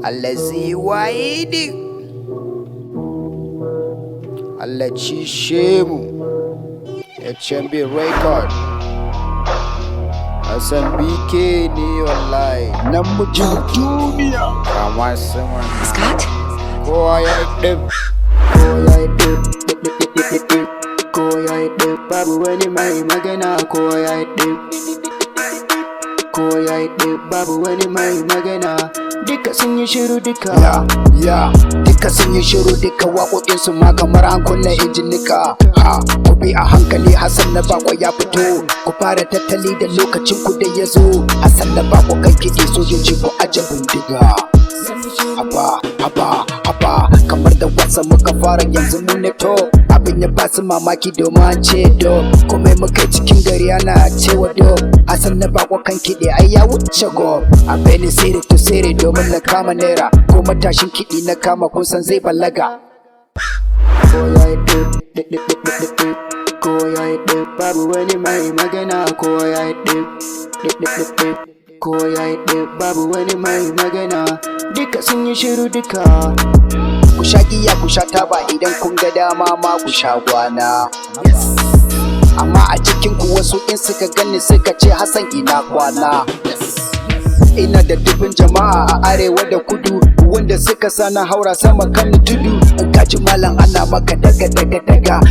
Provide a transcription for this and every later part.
Allazi wahidi, Allah cishe mu. HMB record. Hassan BK ne wallahi namijin duniya kamar sama Scott? kowa ya ɗin babu wani mai magana kowa ya ɗin babu wani mai magana duka sun yi shiru duka duka sun yi shiru duka waƙoƙinsu ma kamar an kunna injinika ku bi a hankali Hassan na Bako ya fito ku fara tattali da lokacin ku da ya zo Hassan na Bako kan kiɗi sojoji ku aje bindiga haba kamar da wasa muka fara yanzu mu ne to abin ya basu mamaki domin an ce do komai muka cikin gari ana cewa do Hassan na Bako kan kiɗi ai ya wuce go a bani siri to siri domin na kama naira ko matashin kiɗi na kama kun san zai balaga ko ya yi babu wani mai magana ko ya yi babu wani mai magana duka sun yi shiru duka ku sha giya ku sha taba idan kun ga dama ma ku sha gwana amma a cikin ku wasu in suka gani suka ce Hassan ina kwana ina da dubin jama'a a arewa da kudu wanda suka sana haura sama kan tudu in kaji malam ana maka daga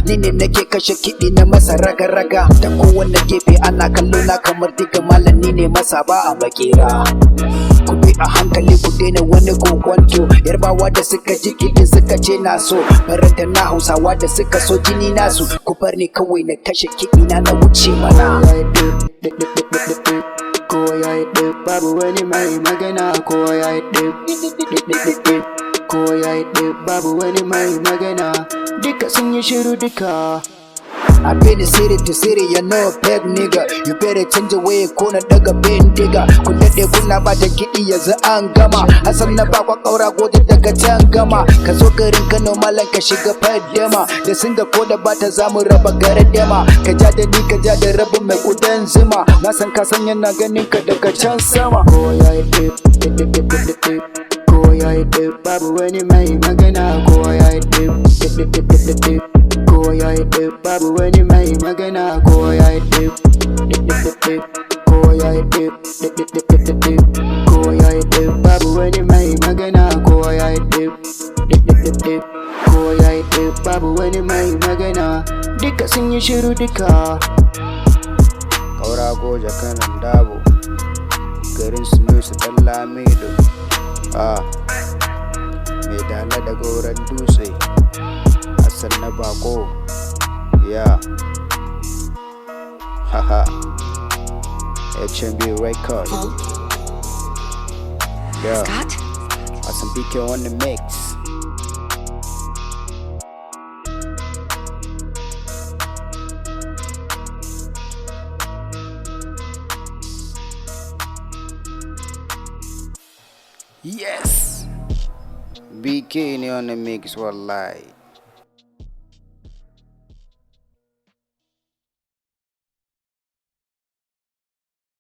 ni ne nake kashe kiɗi na masa raga ta kowanne gefe ana kallo na kamar diga malam ni ne masa ba a makera ku bi a hankali ku daina wani kokwanto yarbawa da suka ji kiɗi suka ce na so faranta na hausawa da suka so jini nasu ku bar ni kawai na kashe kiɗi na wuce mana kowa ya yi babu wani mai magana kowa ya yi babu wani mai magana duka sun yi shiru duka I been the city to city, you know a peg nigga. You better change the way ko na daga bin digga. Kun daɗe kuna ba da kiɗi yanzu an gama. Hassan na Bako ƙaura gode daga can gama. Ka zo garin Kano malam ka shiga fadama. Da singa ko da bata zamu raba gardama. Ka ja da ni ka ja da rabin mai kudan zuma. Na san ka san yana ganin ka daga can sama. Ko ya yi babu wani mai magana. Ko ya yi babu wani mai magana ko ya yi babu wani mai magana ko ya yi babu wani mai magana duka sun yi shiru duka kaura goja kanan dabo garin su ne su dan lamido mai dala da gauran dutse Hassan na Bako yeah haha HMB record yeah Scott? Hassan BK on the mix. Yes BK on the mix wallahi.